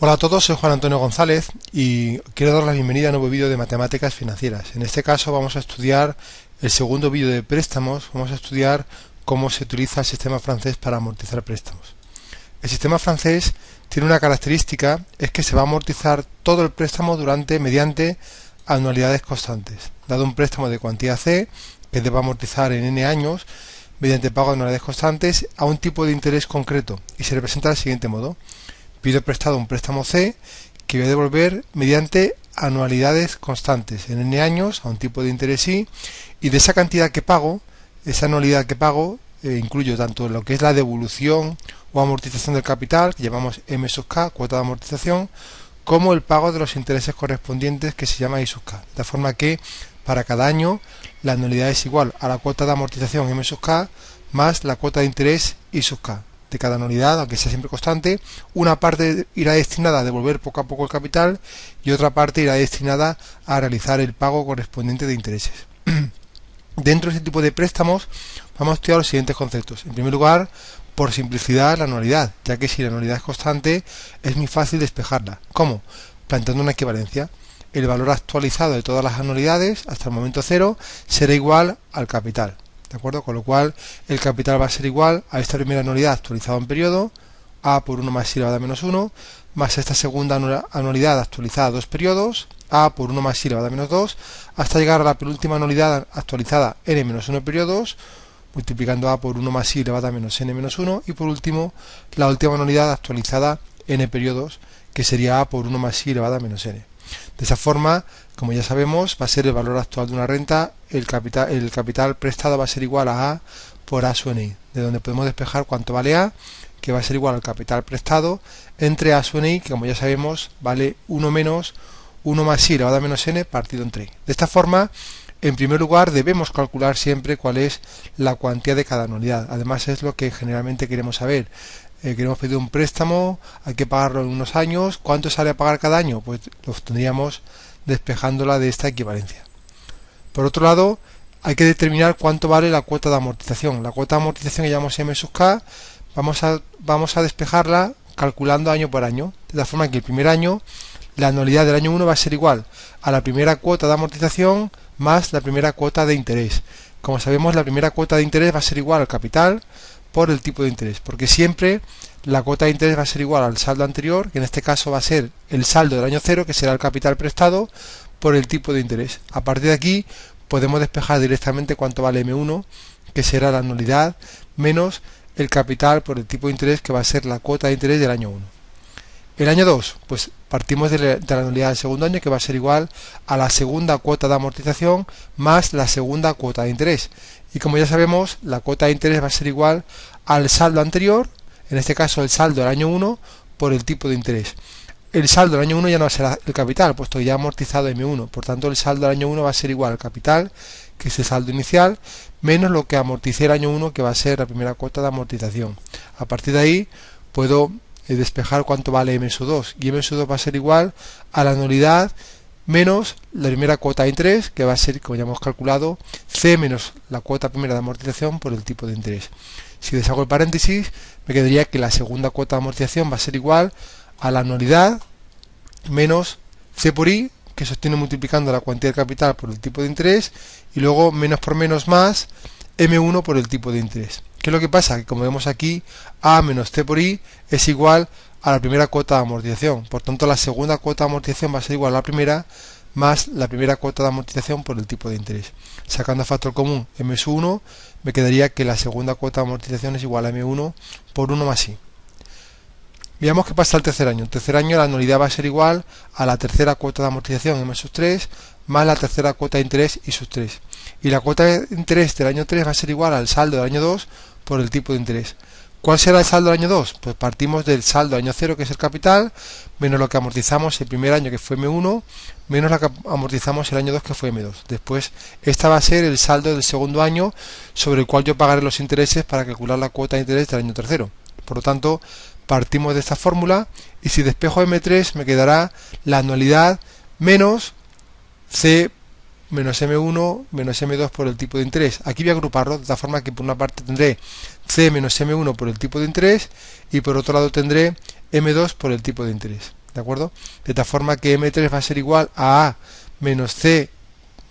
Hola a todos, soy Juan Antonio González y quiero dar la bienvenida a un nuevo vídeo de matemáticas financieras. En este caso vamos a estudiar el segundo vídeo de préstamos, vamos a estudiar cómo se utiliza el sistema francés para amortizar préstamos. El sistema francés tiene una característica, es que se va a amortizar todo el préstamo mediante anualidades constantes. Dado un préstamo de cuantía C, que deba amortizar en n años, mediante pago de anualidades constantes a un tipo de interés concreto, y se representa del siguiente modo. Pido prestado un préstamo C que voy a devolver mediante anualidades constantes en n años a un tipo de interés I, y de esa cantidad que pago, esa anualidad que pago, incluyo tanto lo que es la devolución o amortización del capital, que llamamos M sub K, cuota de amortización, como el pago de los intereses correspondientes, que se llama I sub K. De forma que para cada año la anualidad es igual a la cuota de amortización M sub K más la cuota de interés I sub K. De cada anualidad, aunque sea siempre constante, una parte irá destinada a devolver poco a poco el capital y otra parte irá destinada a realizar el pago correspondiente de intereses. Dentro de este tipo de préstamos vamos a estudiar los siguientes conceptos. En primer lugar, por simplicidad, la anualidad, ya que si la anualidad es constante es muy fácil despejarla. ¿Cómo? Planteando una equivalencia. El valor actualizado de todas las anualidades hasta el momento cero será igual al capital. ¿De acuerdo? Con lo cual el capital va a ser igual a esta primera anualidad actualizada en periodo, A por 1 más I elevado a menos 1, más esta segunda anualidad actualizada a 2 periodos, A por 1 más I elevado a menos 2, hasta llegar a la penúltima anualidad actualizada n menos 1 periodos, multiplicando A por 1 más I elevado a menos n menos 1, y por último la última anualidad actualizada n periodos, que sería A por 1 más I elevado a menos n. De esa forma, como ya sabemos, va a ser el valor actual de una renta, el capital prestado va a ser igual a A por A sub n, de donde podemos despejar cuánto vale A, que va a ser igual al capital prestado entre A sub n, que como ya sabemos vale 1 menos 1 más I elevado a menos n partido entre I. De esta forma, en primer lugar, debemos calcular siempre cuál es la cuantía de cada anualidad. Además, es lo que generalmente queremos saber. Queremos pedir un préstamo, hay que pagarlo en unos años. ¿Cuánto sale a pagar cada año? Pues lo obtendríamos despejándola de esta equivalencia. Por otro lado, hay que determinar cuánto vale la cuota de amortización. La cuota de amortización que llamamos M sub K, vamos a despejarla calculando año por año. De la forma que el primer año, la anualidad del año 1 va a ser igual a la primera cuota de amortización más la primera cuota de interés. Como sabemos, la primera cuota de interés va a ser igual al capital por el tipo de interés, porque siempre la cuota de interés va a ser igual al saldo anterior, que en este caso va a ser el saldo del año 0, que será el capital prestado, por el tipo de interés. A partir de aquí podemos despejar directamente cuánto vale M1, que será la anualidad, menos el capital por el tipo de interés, que va a ser la cuota de interés del año 1. El año 2, pues partimos de la anualidad del segundo año, que va a ser igual a la segunda cuota de amortización más la segunda cuota de interés. Y como ya sabemos, la cuota de interés va a ser igual al saldo anterior, en este caso el saldo del año 1, por el tipo de interés. El saldo del año 1 ya no será el capital, puesto que ya ha amortizado M1. Por tanto, el saldo del año 1 va a ser igual al capital, que es el saldo inicial, menos lo que amorticé el año 1, que va a ser la primera cuota de amortización. A partir de ahí, puedo despejar cuánto vale M sub 2. Y M sub 2 va a ser igual a la anualidad menos la primera cuota de interés, que va a ser, como ya hemos calculado, C menos la cuota primera de amortización por el tipo de interés. Si deshago el paréntesis, me quedaría que la segunda cuota de amortización va a ser igual a la anualidad menos C por I, que se obtiene multiplicando la cuantía del capital por el tipo de interés, y luego menos por menos más M1 por el tipo de interés. ¿Qué es lo que pasa? Que como vemos aquí, A menos C por I es igual a la primera cuota de amortización. Por tanto, la segunda cuota de amortización va a ser igual a la primera más la primera cuota de amortización por el tipo de interés. Sacando factor común M sub 1, me quedaría que la segunda cuota de amortización es igual a M1 por 1 más I. Veamos qué pasa al tercer año. El tercer año la anualidad va a ser igual a la tercera cuota de amortización M sub 3 más la tercera cuota de interés I sub 3. Y la cuota de interés del año 3 va a ser igual al saldo del año 2 por el tipo de interés. ¿Cuál será el saldo del año 2? Pues partimos del saldo del año 0, que es el capital, menos lo que amortizamos el primer año, que fue M1, menos lo que amortizamos el año 2, que fue M2. Después, esta va a ser el saldo del segundo año, sobre el cual yo pagaré los intereses para calcular la cuota de interés del año tercero. Por lo tanto, partimos de esta fórmula, y si despejo M3, me quedará la anualidad menos C menos M1 menos M2 por el tipo de interés. Aquí voy a agruparlo de tal forma que por una parte tendré C menos M1 por el tipo de interés y por otro lado tendré M2 por el tipo de interés. ¿de acuerdo? De tal forma que M3 va a ser igual a A menos C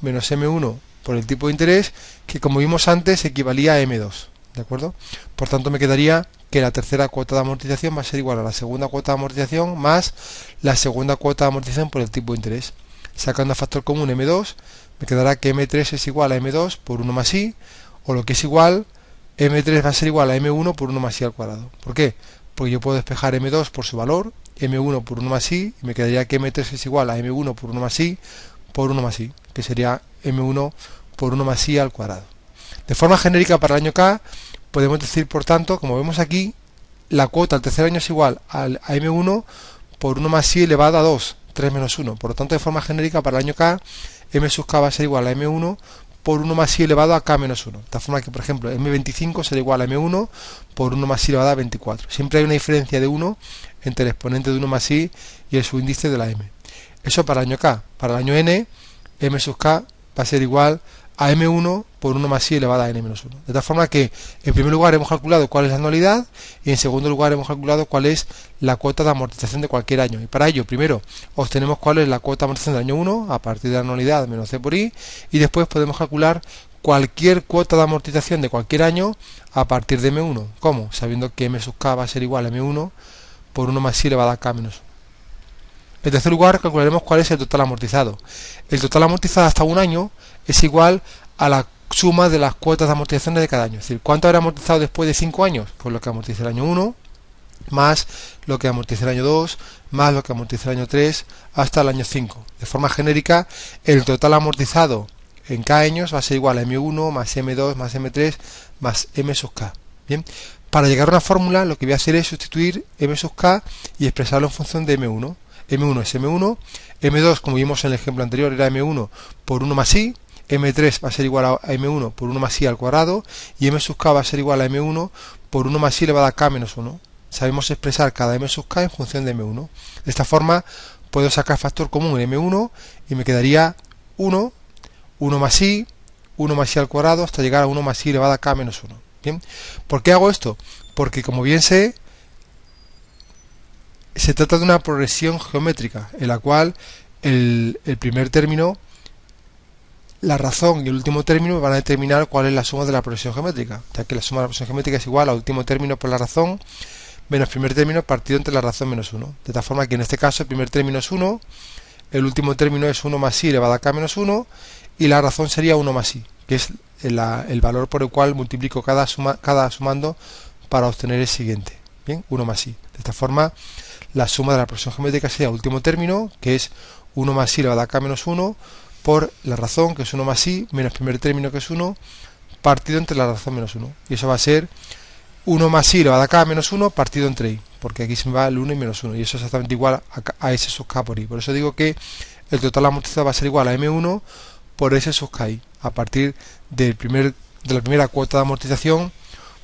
menos M1 por el tipo de interés, que como vimos antes equivalía a M2, ¿de acuerdo? Por tanto me quedaría que la tercera cuota de amortización va a ser igual a la segunda cuota de amortización más la segunda cuota de amortización por el tipo de interés. Sacando a factor común M2, me quedará que M3 es igual a M2 por 1 más I, o lo que es igual, M3 va a ser igual a M1 por 1 más I al cuadrado. ¿Por qué? Porque yo puedo despejar M2 por su valor, M1 por 1 más I, y me quedaría que M3 es igual a M1 por 1 más I por 1 más I, que sería M1 por 1 más I al cuadrado. De forma genérica para el año K, podemos decir, por tanto, como vemos aquí, la cuota al tercer año es igual a M1 por 1 más I elevado a 2, 3 menos 1. Por lo tanto, de forma genérica para el año K, M sub K va a ser igual a M1 por 1 más I elevado a K menos 1. De tal forma que, por ejemplo, M25 será igual a M1 por 1 más I elevado a 24. Siempre hay una diferencia de 1 entre el exponente de 1 más I y el subíndice de la M. Eso para el año K. Para el año N, M sub K va a ser igual a M1 por 1 más I elevado a N menos 1. De tal forma que, en primer lugar, hemos calculado cuál es la anualidad y, en segundo lugar, hemos calculado cuál es la cuota de amortización de cualquier año. Y para ello, primero, obtenemos cuál es la cuota de amortización del año 1 a partir de la anualidad menos C por I, y después podemos calcular cualquier cuota de amortización de cualquier año a partir de M1. ¿Cómo? Sabiendo que M sub K va a ser igual a M1 por 1 más I elevado a K menos 1. En tercer lugar, calcularemos cuál es el total amortizado. El total amortizado hasta un año es igual a la suma de las cuotas de amortización de cada año. Es decir, ¿cuánto habrá amortizado después de 5 años? Pues lo que amortiza el año 1, más lo que amortiza el año 2, más lo que amortiza el año 3, hasta el año 5. De forma genérica, el total amortizado en K años va a ser igual a M1 más M2 más M3 más M sub K. Bien, para llegar a una fórmula, lo que voy a hacer es sustituir M sub K y expresarlo en función de M1. M1 es M1, M2, como vimos en el ejemplo anterior, era M1 por 1 más I, M3 va a ser igual a M1 por 1 más I al cuadrado, y M sub K va a ser igual a M1 por 1 más I elevado a K menos 1. Sabemos expresar cada M sub K en función de M1. De esta forma puedo sacar factor común en M1 y me quedaría 1, 1 más I, 1 más I al cuadrado hasta llegar a 1 más I elevado a K menos 1. ¿Bien? ¿Por qué hago esto? Porque, como bien sé, se trata de una progresión geométrica en la cual el primer término, la razón y el último término van a determinar cuál es la suma de la progresión geométrica, ya que la suma de la progresión geométrica es igual al último término por la razón menos primer término partido entre la razón menos 1. De tal forma que en este caso el primer término es 1, el último término es 1 más I elevado a K menos 1 y la razón sería 1 más I, que es el valor por el cual multiplico cada sumando para obtener el siguiente. Bien, 1 más I. De esta forma, la suma de la progresión geométrica sería último término, que es 1 más I elevado a K menos 1, por la razón, que es 1 más I, menos primer término, que es 1, partido entre la razón menos 1. Y eso va a ser 1 más I elevado a K menos 1 partido entre I, porque aquí se me va el 1 y menos 1, y eso es exactamente igual a S sub K por I. Por eso digo que el total amortizado va a ser igual a M1 por S sub KI. A partir de la primera cuota de amortización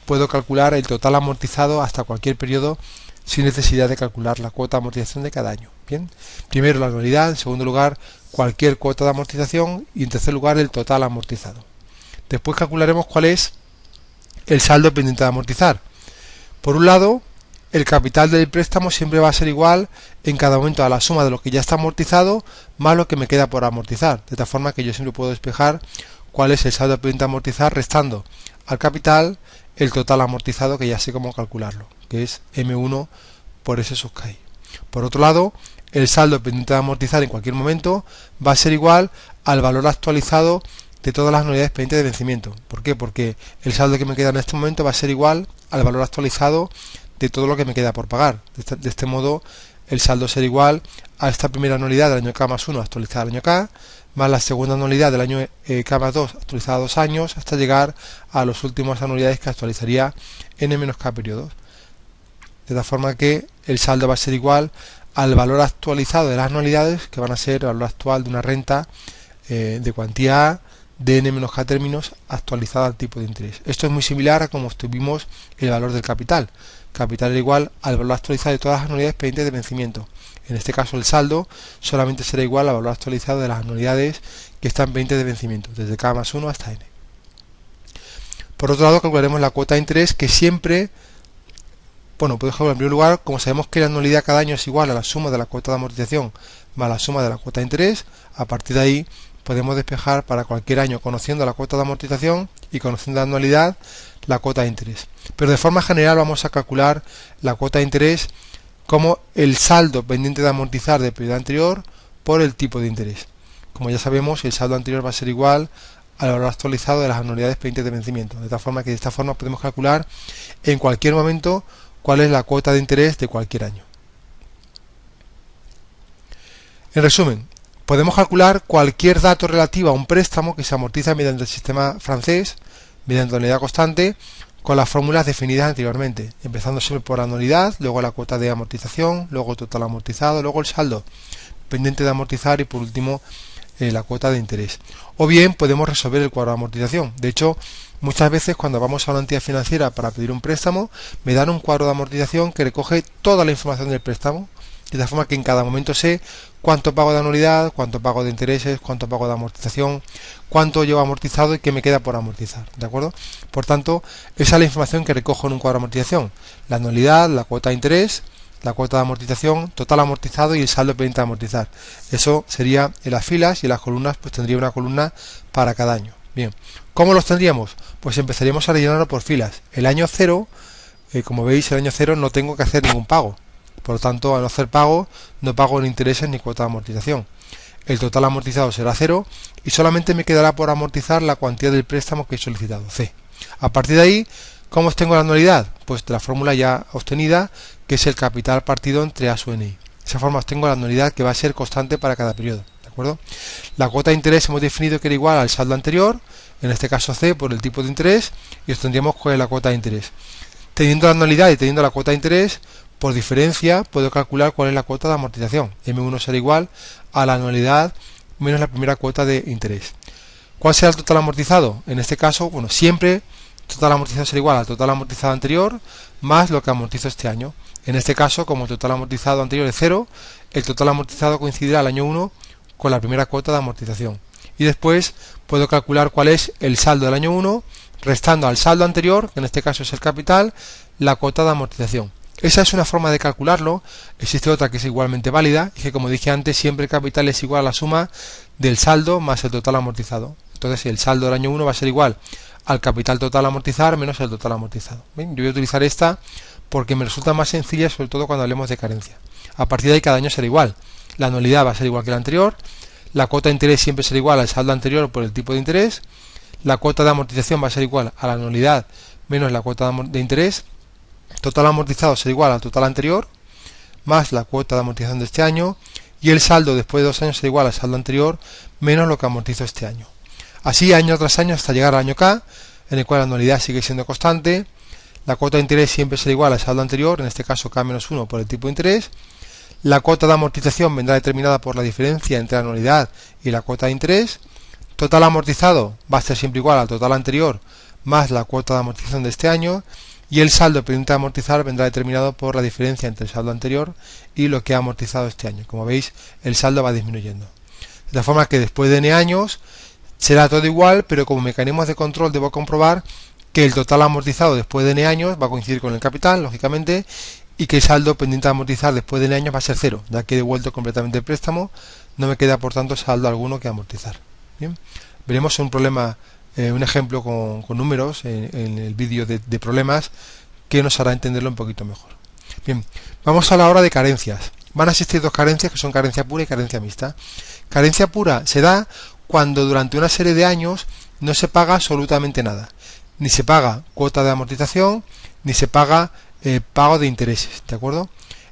puedo calcular el total amortizado hasta cualquier periodo sin necesidad de calcular la cuota de amortización de cada año. Bien, primero la anualidad, en segundo lugar cualquier cuota de amortización y en tercer lugar el total amortizado. Después calcularemos cuál es el saldo pendiente de amortizar. Por un lado, el capital del préstamo siempre va a ser igual en cada momento a la suma de lo que ya está amortizado más lo que me queda por amortizar, de tal forma que yo siempre puedo despejar cuál es el saldo pendiente de amortizar restando al capital el total amortizado, que ya sé cómo calcularlo, que es M1 por S sub KI. Por otro lado, el saldo pendiente de amortizar en cualquier momento va a ser igual al valor actualizado de todas las anualidades pendientes de vencimiento. ¿Por qué? Porque el saldo que me queda en este momento va a ser igual al valor actualizado de todo lo que me queda por pagar. De este modo, el saldo será igual a esta primera anualidad del año K más 1 actualizada al año K, más la segunda anualidad del año K más 2 actualizada a 2 años, hasta llegar a las últimas anualidades que actualizaría N menos K periodos. De tal forma que el saldo va a ser igual al valor actualizado de las anualidades, que van a ser el valor actual de una renta de cuantía A de N menos K términos actualizada al tipo de interés. Esto es muy similar a como obtuvimos el valor del capital. Capital era igual al valor actualizado de todas las anualidades pendientes de vencimiento. En este caso el saldo solamente será igual al valor actualizado de las anualidades que están pendientes de vencimiento, desde K más 1 hasta N. Por otro lado, calcularemos la cuota de interés, que siempre Bueno, pues en primer lugar, como sabemos que la anualidad cada año es igual a la suma de la cuota de amortización más la suma de la cuota de interés, a partir de ahí podemos despejar para cualquier año, conociendo la cuota de amortización y conociendo la anualidad, la cuota de interés. Pero de forma general vamos a calcular la cuota de interés como el saldo pendiente de amortizar del periodo anterior por el tipo de interés. Como ya sabemos, el saldo anterior va a ser igual al valor actualizado de las anualidades pendientes de vencimiento, de tal forma que de esta forma podemos calcular en cualquier momento cuál es la cuota de interés de cualquier año. En resumen, podemos calcular cualquier dato relativo a un préstamo que se amortiza mediante el sistema francés, mediante anualidad constante, con las fórmulas definidas anteriormente, empezando siempre por anualidad, luego la cuota de amortización, luego total amortizado, luego el saldo pendiente de amortizar y por último la cuota de interés. O bien podemos resolver el cuadro de amortización. De hecho, muchas veces cuando vamos a una entidad financiera para pedir un préstamo, me dan un cuadro de amortización que recoge toda la información del préstamo, de tal forma que en cada momento sé cuánto pago de anualidad, cuánto pago de intereses, cuánto pago de amortización, cuánto llevo amortizado y qué me queda por amortizar, ¿de acuerdo? Por tanto, esa es la información que recojo en un cuadro de amortización: la anualidad, la cuota de interés, la cuota de amortización, total amortizado y el saldo pendiente de amortizar. Eso sería en las filas, y en las columnas pues tendría una columna para cada año. Bien, ¿cómo los tendríamos? Pues empezaríamos a rellenarlo por filas. El año 0, como veis, el año 0 no tengo que hacer ningún pago. Por lo tanto, al no hacer pago, no pago ni intereses ni cuota de amortización. El total amortizado será 0 y solamente me quedará por amortizar la cuantía del préstamo que he solicitado, C. A partir de ahí, ¿cómo obtengo la anualidad? Pues de la fórmula ya obtenida, que es el capital partido entre A sub N. De esa forma obtengo la anualidad, que va a ser constante para cada periodo, ¿de acuerdo? La cuota de interés hemos definido que era igual al saldo anterior, en este caso C por el tipo de interés, y obtendríamos cuál es la cuota de interés. Teniendo la anualidad y teniendo la cuota de interés, por diferencia puedo calcular cuál es la cuota de amortización. M1 será igual a la anualidad menos la primera cuota de interés. ¿Cuál será el total amortizado? En este caso, bueno, siempre total amortizado será igual al total amortizado anterior más lo que amortizo este año. En este caso, como el total amortizado anterior es 0, el total amortizado coincidirá al año 1 con la primera cuota de amortización. Y después puedo calcular cuál es el saldo del año 1, restando al saldo anterior, que en este caso es el capital, la cuota de amortización. Esa es una forma de calcularlo. Existe otra que es igualmente válida, y que, como dije antes, siempre el capital es igual a la suma del saldo más el total amortizado. Entonces el saldo del año 1 va a ser igual al capital total a amortizar menos el total amortizado. Bien, yo voy a utilizar esta porque me resulta más sencilla, sobre todo cuando hablemos de carencia. A partir de ahí cada año será igual. La anualidad va a ser igual que la anterior, la cuota de interés siempre será igual al saldo anterior por el tipo de interés, la cuota de amortización va a ser igual a la anualidad menos la cuota de interés, total amortizado será igual al total anterior más la cuota de amortización de este año, y el saldo después de 2 años será igual al saldo anterior menos lo que amortizo este año. Así año tras año hasta llegar al año K, en el cual la anualidad sigue siendo constante, la cuota de interés siempre será igual al saldo anterior, en este caso K-1 por el tipo de interés, la cuota de amortización vendrá determinada por la diferencia entre la anualidad y la cuota de interés, total amortizado va a ser siempre igual al total anterior más la cuota de amortización de este año, y el saldo pendiente de amortizar vendrá determinado por la diferencia entre el saldo anterior y lo que ha amortizado este año. Como veis, el saldo va disminuyendo. De la forma que después de n años será todo igual, pero como mecanismos de control debo comprobar que el total amortizado después de n años va a coincidir con el capital, lógicamente, y que el saldo pendiente de amortizar después de n años va a ser 0, ya que he devuelto completamente el préstamo, no me queda por tanto saldo alguno que amortizar. Bien, veremos un problema, un ejemplo con números en el vídeo de problemas, que nos hará entenderlo un poquito mejor. Bien, vamos a la hora de carencias. Van a existir dos carencias, que son carencia pura y carencia mixta. Carencia pura se da cuando durante una serie de años no se paga absolutamente nada. Ni se paga cuota de amortización, ni se paga pago de intereses, ¿de acuerdo?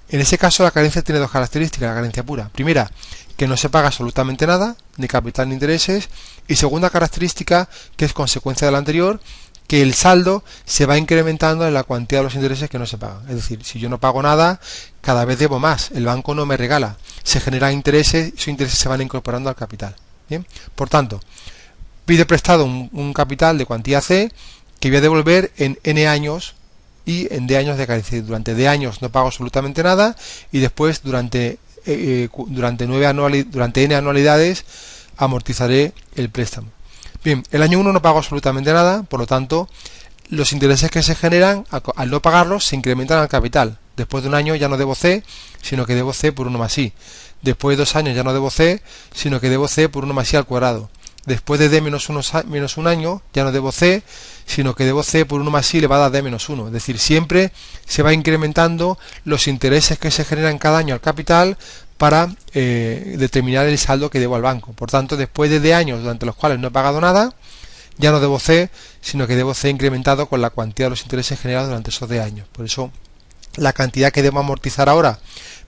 En ese caso la carencia tiene dos características, la carencia pura. Primera, que no se paga absolutamente nada, ni capital ni intereses. Y segunda característica, que es consecuencia de la anterior, que el saldo se va incrementando en la cuantía de los intereses que no se pagan. Es decir, si yo no pago nada, cada vez debo más. El banco no me regala. Se generan intereses y esos intereses se van incorporando al capital. Bien, por tanto, pide prestado un capital de cuantía C que voy a devolver en n años y en d años de carencia. Durante d años no pago absolutamente nada, y después durante n anualidades amortizaré el préstamo. Bien, el año 1 no pago absolutamente nada, por lo tanto los intereses que se generan al no pagarlos se incrementan al capital. Después de un año ya no debo C, sino que debo C por 1 más I. Después de 2 años ya no debo C, sino que debo C por 1 más I al cuadrado. Después de D menos un año ya no debo C, sino que debo C por 1 más I elevado a D menos 1. Es decir, siempre se va incrementando los intereses que se generan cada año al capital para determinar el saldo que debo al banco. Por tanto, después de D años durante los cuales no he pagado nada, ya no debo C, sino que debo C incrementado con la cuantía de los intereses generados durante esos D años. Por eso, la cantidad que debo amortizar ahora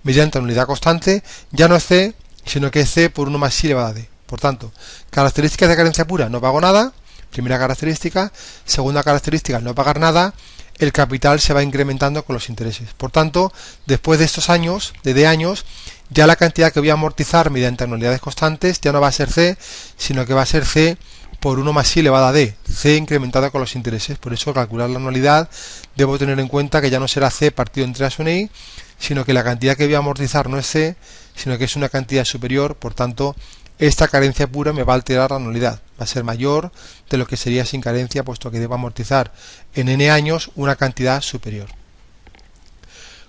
mediante la unidad constante ya no es C, sino que es C por 1 más I elevado a D. Por tanto, características de carencia pura, no pago nada, primera característica. Segunda característica, no pagar nada, el capital se va incrementando con los intereses. Por tanto, después de estos años, de D años, ya la cantidad que voy a amortizar mediante anualidades constantes ya no va a ser C, sino que va a ser C por 1 más I elevado a D, C incrementada con los intereses. Por eso, al calcular la anualidad, debo tener en cuenta que ya no será C partido entre A sub I, sino que la cantidad que voy a amortizar no es C, sino que es una cantidad superior. Por tanto, esta carencia pura me va a alterar la anualidad. Va a ser mayor de lo que sería sin carencia, puesto que debo amortizar en N años una cantidad superior.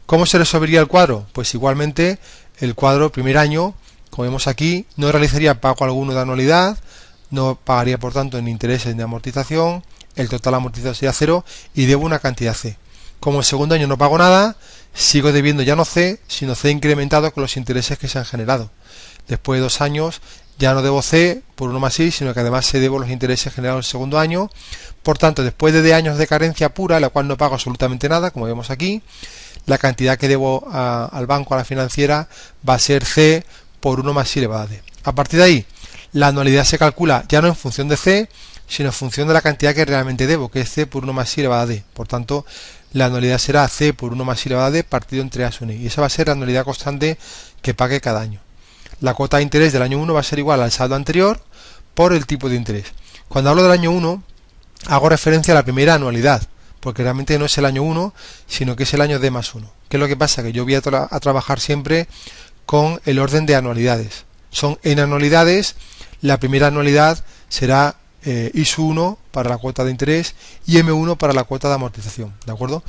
¿Cómo se resolvería el cuadro? Pues igualmente, el cuadro primer año, como vemos aquí, no realizaría pago alguno de anualidad, no pagaría por tanto en intereses de amortización, el total amortizado sería 0 y debo una cantidad C. Como el segundo año no pago nada, sigo debiendo ya no C, sino C incrementado con los intereses que se han generado. Después de 2 años ya no debo C por 1 más I, sino que además se debo los intereses generados en el segundo año. Por tanto, después de años de carencia pura, la cual no pago absolutamente nada, como vemos aquí, la cantidad que debo al banco, a la financiera, va a ser C por 1 más I elevado a D. A partir de ahí, la anualidad se calcula ya no en función de C, sino en función de la cantidad que realmente debo, que es C por 1 más I elevado a D. Por tanto, la anualidad será C por 1 más I elevado a D partido entre A sub I. Y esa va a ser la anualidad constante que pague cada año. La cuota de interés del año 1 va a ser igual al saldo anterior por el tipo de interés. Cuando hablo del año 1, hago referencia a la primera anualidad, porque realmente no es el año 1, sino que es el año D más 1. ¿Qué es lo que pasa? Que yo voy a trabajar siempre con el orden de anualidades. Son N anualidades, la primera anualidad será I sub 1 para la cuota de interés y M1 para la cuota de amortización, ¿de acuerdo?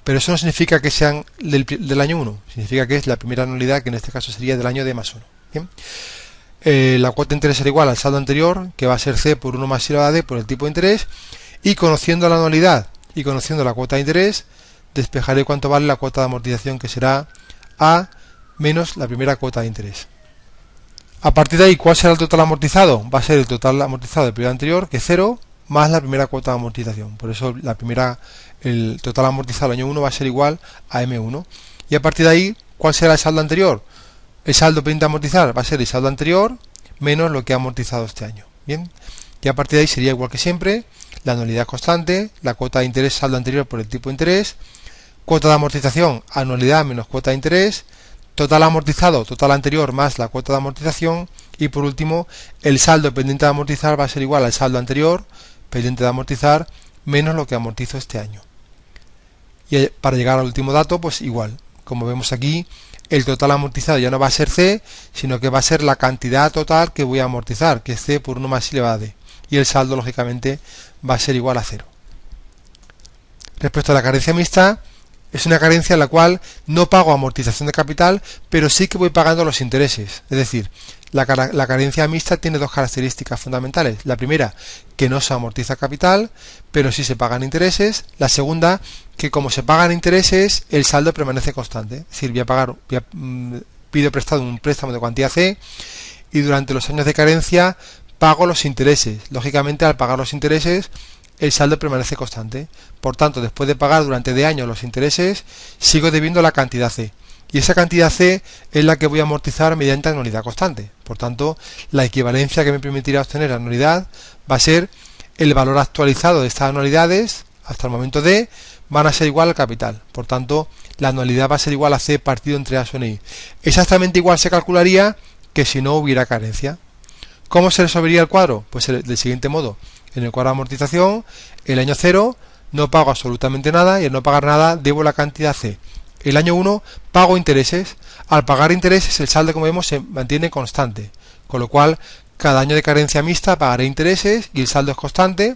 Pero eso no significa que sean del año 1, significa que es la primera anualidad, que en este caso sería del año D más 1. Bien. La cuota de interés será igual al saldo anterior, que va a ser C por 1 más I elevado a D por el tipo de interés, y conociendo la anualidad y conociendo la cuota de interés, despejaré cuánto vale la cuota de amortización, que será A menos la primera cuota de interés. A partir de ahí, ¿cuál será el total amortizado? Va a ser el total amortizado del periodo anterior, que es 0, más la primera cuota de amortización. Por eso el total amortizado del año 1 va a ser igual a M1. Y a partir de ahí, ¿cuál será el saldo anterior? El saldo pendiente a amortizar va a ser el saldo anterior menos lo que ha amortizado este año. Bien, y a partir de ahí sería igual que siempre, la anualidad constante, la cuota de interés saldo anterior por el tipo de interés, cuota de amortización, anualidad menos cuota de interés, total amortizado, total anterior más la cuota de amortización, y por último, el saldo pendiente de amortizar va a ser igual al saldo anterior, pendiente de amortizar, menos lo que amortizo este año. Y para llegar al último dato, pues igual, como vemos aquí, el total amortizado ya no va a ser C, sino que va a ser la cantidad total que voy a amortizar, que es C por 1 más I elevado a D. Y el saldo, lógicamente, va a ser igual a 0. Respecto a la carencia mixta, es una carencia en la cual no pago amortización de capital, pero sí que voy pagando los intereses. Es decir, la carencia mixta tiene dos características fundamentales. La primera, que no se amortiza capital, pero sí se pagan intereses. La segunda, que como se pagan intereses, el saldo permanece constante. Es decir, pido prestado un préstamo de cuantía C y durante los años de carencia pago los intereses. Lógicamente, al pagar los intereses, el saldo permanece constante. Por tanto, después de pagar durante D años los intereses, sigo debiendo la cantidad C. Y esa cantidad C es la que voy a amortizar mediante anualidad constante. Por tanto, la equivalencia que me permitirá obtener la anualidad va a ser el valor actualizado de estas anualidades hasta el momento D, van a ser igual al capital. Por tanto, la anualidad va a ser igual a C partido entre A sub I. Exactamente igual se calcularía que si no hubiera carencia. ¿Cómo se resolvería el cuadro? Pues del siguiente modo. En el cuadro de amortización, el año 0 no pago absolutamente nada y al no pagar nada debo la cantidad C. El año 1 pago intereses. Al pagar intereses el saldo, como vemos, se mantiene constante. Con lo cual, cada año de carencia mixta pagaré intereses y el saldo es constante.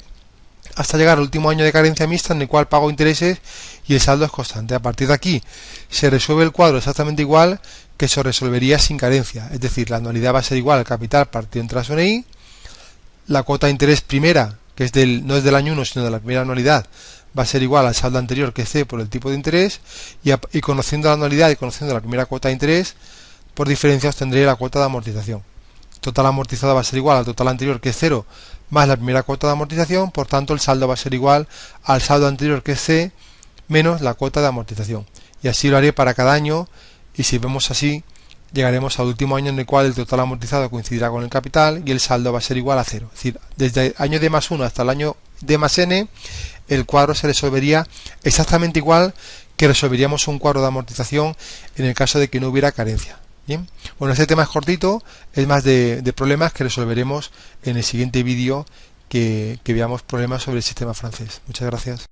hasta llegar al último año de carencia mixta en el cual pago intereses y el saldo es constante. A partir de aquí se resuelve el cuadro exactamente igual que se resolvería sin carencia, es decir, la anualidad va a ser igual al capital partido entre A seno I, la cuota de interés primera, que es no es del año 1 sino de la primera anualidad, va a ser igual al saldo anterior que C por el tipo de interés, y conociendo la anualidad y conociendo la primera cuota de interés, por diferencia obtendré la cuota de amortización. Total amortizado va a ser igual al total anterior que es 0 más la primera cuota de amortización, por tanto el saldo va a ser igual al saldo anterior que es C menos la cuota de amortización. Y así lo haré para cada año, y si vemos así, llegaremos al último año en el cual el total amortizado coincidirá con el capital y el saldo va a ser igual a 0. Es decir, desde el año D más 1 hasta el año D más N, el cuadro se resolvería exactamente igual que resolveríamos un cuadro de amortización en el caso de que no hubiera carencia. Bien, bueno, este tema es cortito, es más de problemas que resolveremos en el siguiente vídeo que veamos problemas sobre el sistema francés. Muchas gracias.